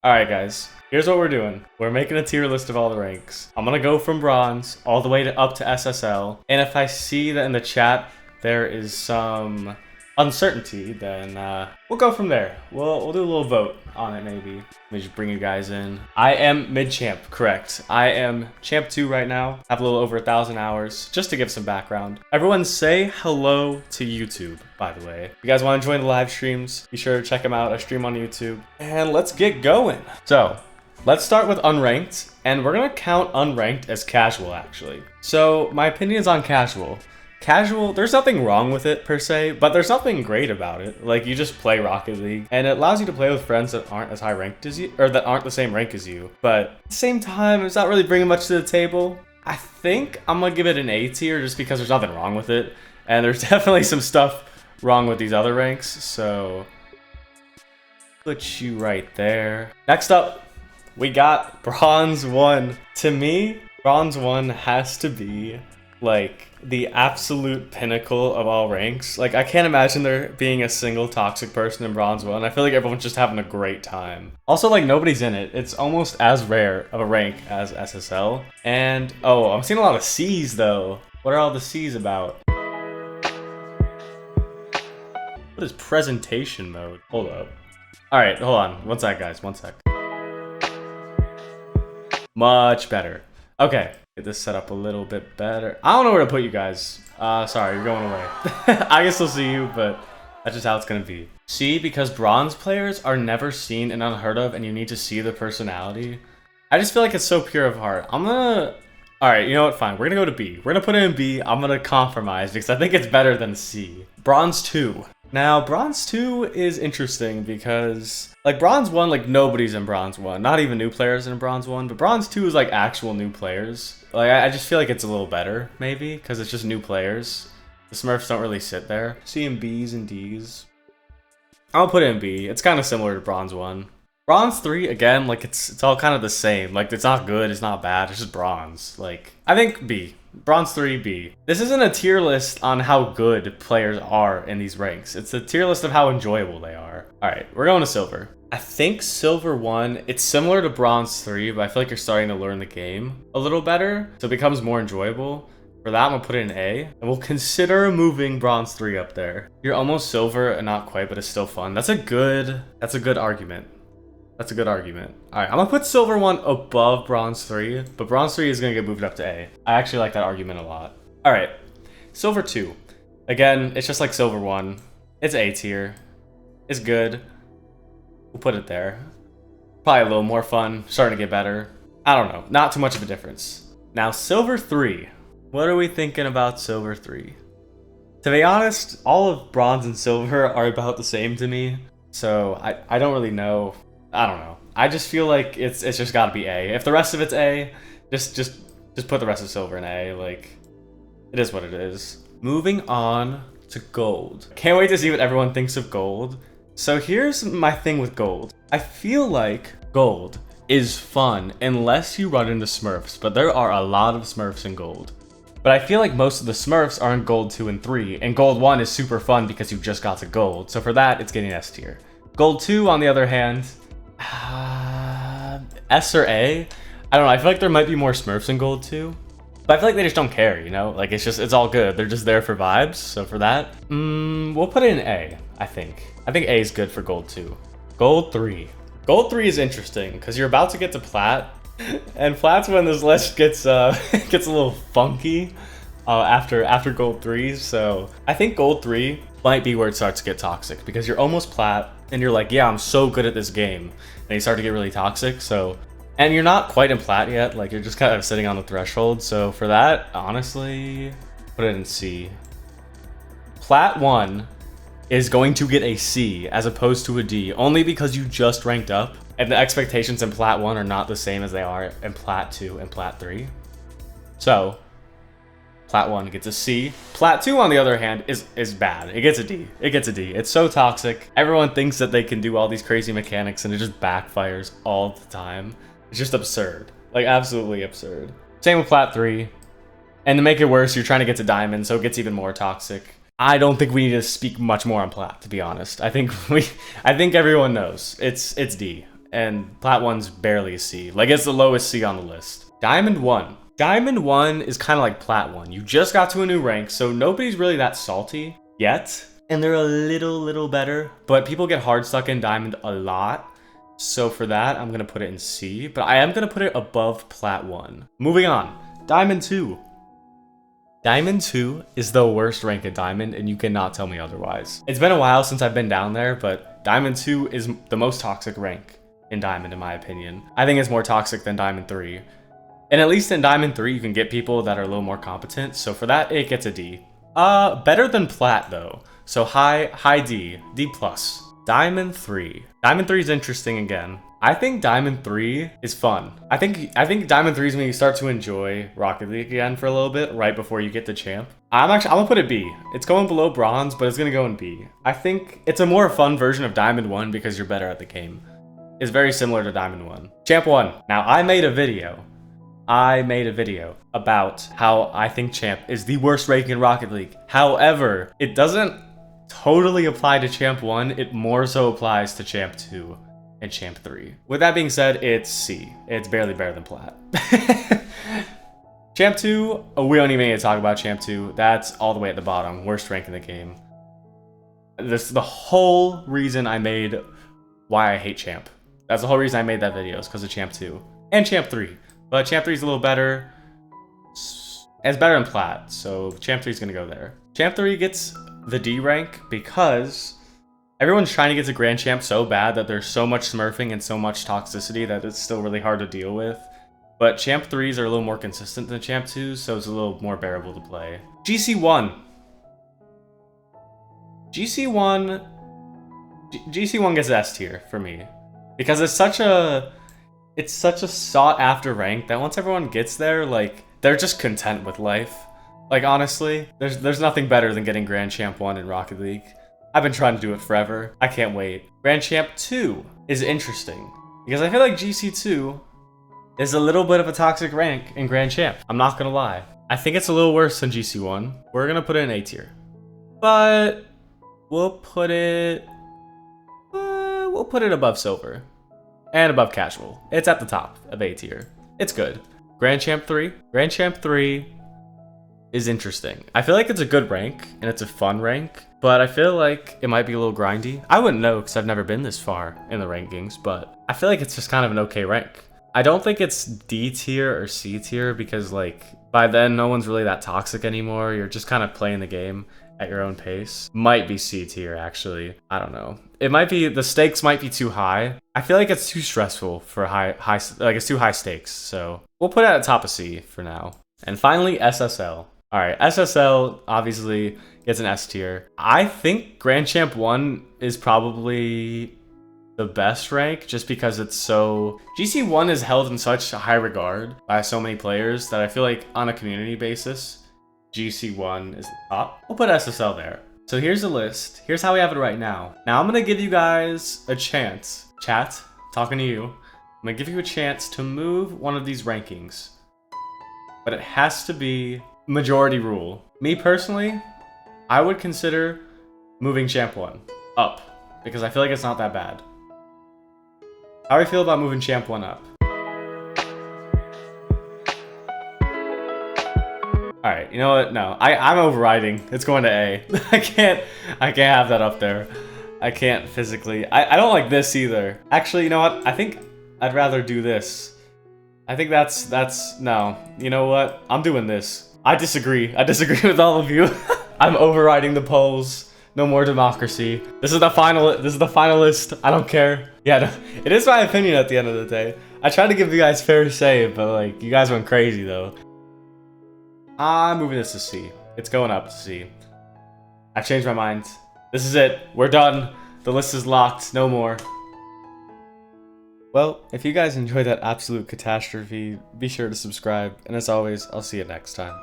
Alright guys, here's what we're doing. We're making a tier list of all the ranks. I'm gonna go from bronze all the way up to SSL. And if I see that in the chat there is some uncertainty, then we'll go from there. We'll do a little vote on it maybe. Let me just bring you guys in. I am mid-champ, correct. I am champ 2 right now. Have a little over 1,000 hours, just to give some background. Everyone say hello to YouTube, by the way. If you guys want to join the live streams, be sure to check them out. I stream on YouTube. And let's get going. So, let's start with unranked, and we're gonna count unranked as casual actually. So, my opinions on casual. Casual, there's nothing wrong with it per se, but there's nothing great about it. Like, you just play Rocket League, and it allows you to play with friends that aren't as high ranked as you, or that aren't the same rank as you. But at the same time, it's not really bringing much to the table. I think I'm gonna give it an A tier just because there's nothing wrong with it. And there's definitely some stuff wrong with these other ranks, so put you right there. Next up, we got Bronze 1. To me, Bronze 1 has to be like the absolute pinnacle of all ranks. Like, I can't imagine there being a single toxic person in Bronze 1. I feel like everyone's just having a great time. Also, like, nobody's in it. It's almost as rare of a rank as SSL. And, oh, I'm seeing a lot of C's, though. What are all the C's about? What is presentation mode? Hold up. Alright, hold on. One sec, guys. One sec. Much better. Okay. Get this set up a little bit better. I don't know where to put you guys. Sorry, you're going away. I guess I'll see you, but that's just how it's gonna be. See, because bronze players are never seen and unheard of, and you need to see the personality. I just feel like it's so pure of heart. Alright, you know what, fine. We're gonna go to B. We're gonna put it in B. I'm gonna compromise because I think it's better than C. Bronze 2. Now, Bronze 2 is interesting because, like, Bronze 1, like, nobody's in Bronze 1. Not even new players in Bronze 1, but Bronze 2 is, like, actual new players. Like, I just feel like it's a little better, maybe, because it's just new players. The Smurfs don't really sit there. Seeing B's and D's. I'll put it in B. It's kind of similar to Bronze 1. Bronze 3, again, like, it's all kind of the same. Like, it's not good, it's not bad, it's just bronze. Like, I think B. Bronze 3, B. This isn't a tier list on how good players are in these ranks. It's a tier list of how enjoyable they are. Alright, we're going to Silver. I think Silver 1, it's similar to Bronze 3, but I feel like you're starting to learn the game a little better, so it becomes more enjoyable. For that, I'm gonna put it in A, and we'll consider moving Bronze 3 up there. You're almost Silver and not quite, but it's still fun. That's a good argument. That's a good argument. Alright, I'm gonna put Silver 1 above Bronze 3, but Bronze 3 is gonna get moved up to A. I actually like that argument a lot. Alright, Silver 2. Again, it's just like Silver 1. It's A tier. It's good. We'll put it there. Probably a little more fun, starting to get better. I don't know, not too much of a difference. Now, Silver 3. What are we thinking about Silver 3? To be honest, all of Bronze and Silver are about the same to me, so I don't really know. I don't know. I just feel like it's just gotta be A. If the rest of it's A, just put the rest of Silver in A. Like, it is what it is. Moving on to Gold. Can't wait to see what everyone thinks of Gold. So here's my thing with Gold. I feel like Gold is fun unless you run into Smurfs, but there are a lot of Smurfs in Gold. But I feel like most of the Smurfs are in Gold 2 and 3, and Gold 1 is super fun because you just got to Gold. So for that, it's getting S tier. Gold 2, on the other hand, S or A? I don't know, I feel like there might be more Smurfs in Gold 2. But I feel like they just don't care, you know? Like, it's all good. They're just there for vibes, so for that, we'll put it in A, I think. I think A is good for Gold 2. Gold 3. Gold 3 is interesting, because you're about to get to Plat, and Plat's when this list gets gets a little funky after Gold 3, so I think Gold 3 might be where it starts to get toxic, because you're almost Plat, and you're like, yeah, I'm so good at this game, and you start to get really toxic, so, and you're not quite in Plat yet, like, you're just kind of sitting on the threshold, so for that, honestly, put it in C. Plat 1 is going to get a C as opposed to a D, only because you just ranked up, and the expectations in Plat 1 are not the same as they are in Plat 2 and Plat 3. So, Plat 1 gets a C. Plat 2, on the other hand, is bad. It gets a D. It gets a D. It's so toxic. Everyone thinks that they can do all these crazy mechanics, and it just backfires all the time. It's just absurd. Like, absolutely absurd. Same with Plat 3. And to make it worse, you're trying to get to Diamond, so it gets even more toxic. I don't think we need to speak much more on Plat, to be honest. I think everyone knows. It's D. and Plat 1's barely a C. Like, it's the lowest C on the list. Diamond 1. Diamond 1 is kind of like Plat 1. You just got to a new rank, so nobody's really that salty yet. And they're a little better, but people get hard stuck in Diamond a lot. So for that, I'm gonna put it in C, but I am gonna put it above Plat 1. Moving on, Diamond 2. Diamond 2 is the worst rank at Diamond, and you cannot tell me otherwise. It's been a while since I've been down there, but Diamond 2 is the most toxic rank in Diamond, in my opinion. I think it's more toxic than Diamond 3. And at least in Diamond 3, you can get people that are a little more competent, so for that, it gets a D. Better than Plat, though. So high D, D+. Diamond 3. Diamond 3 is interesting again. I think Diamond 3 is fun. I think Diamond 3 is when you start to enjoy Rocket League again for a little bit, right before you get to Champ. I'm gonna put it B. It's going below Bronze, but it's gonna go in B. I think it's a more fun version of Diamond 1 because you're better at the game. It's very similar to Diamond 1. Champ 1. Now, I made a video about how I think Champ is the worst rank in Rocket League. However, it doesn't totally apply to Champ 1, it more so applies to Champ 2 and Champ 3. With that being said, it's C. It's barely better than Plat. Champ 2, we don't even need to talk about Champ 2. That's all the way at the bottom, worst rank in the game. This is the whole reason I made why I hate Champ. That's the whole reason I made that video, is because of Champ 2 and Champ 3. But Champ 3 is a little better. It's better than Plat, so Champ 3 is gonna go there. Champ 3 gets the D rank because everyone's trying to get to Grand Champ so bad that there's so much smurfing and so much toxicity that it's still really hard to deal with. But Champ 3s are a little more consistent than Champ 2s, so it's a little more bearable to play. GC1. GC1 gets S tier for me because it's such a sought after rank that once everyone gets there, like, they're just content with life. Like, honestly, there's nothing better than getting Grand Champ 1 in Rocket League. I've been trying to do it forever. I can't wait. Grand Champ 2 is interesting because I feel like GC2 is a little bit of a toxic rank in Grand Champ. I'm not gonna lie. I think it's a little worse than GC1. We're gonna put it in A tier, but we'll put it above Silver and above Casual. It's at the top of A tier. It's good. Grand Champ 3. Grand Champ 3 is interesting. I feel like it's a good rank and it's a fun rank, but I feel like it might be a little grindy. I wouldn't know because I've never been this far in the rankings, but I feel like it's just kind of an okay rank. I don't think it's D tier or C tier because, like, by then no one's really that toxic anymore. You're just kind of playing the game at your own pace. Might be C tier, actually. I don't know. It might be, the stakes might be too high. I feel like it's too stressful for like it's too high stakes. So we'll put it at the top of C for now. And finally, SSL. All right, SSL obviously gets an S tier. I think Grand Champ 1 is probably the best rank just because it's so... GC1 is held in such high regard by so many players that I feel like on a community basis, GC1 is the top. We'll put SSL there. So here's the list. Here's how we have it right now. Now I'm gonna give you guys a chance. Chat, talking to you. I'm gonna give you a chance to move one of these rankings, but it has to be majority rule. Me personally, I would consider moving Champ 1 up because I feel like it's not that bad. How do I feel about moving Champ 1 up? Alright, you know what? No, I'm overriding. It's going to A. I can't have that up there. I can't physically. I don't like this either. Actually, you know what? I think I'd rather do this. I think that's no. You know what? I'm doing this. I disagree. I disagree with all of you. I'm overriding the polls. No more democracy. This is the finalist. I don't care. Yeah, no, it is my opinion at the end of the day. I tried to give you guys fair say, but like you guys went crazy though. I'm moving this to C. It's going up to C. I've changed my mind. This is it. We're done. The list is locked. No more. Well, if you guys enjoyed that absolute catastrophe, be sure to subscribe. And as always, I'll see you next time.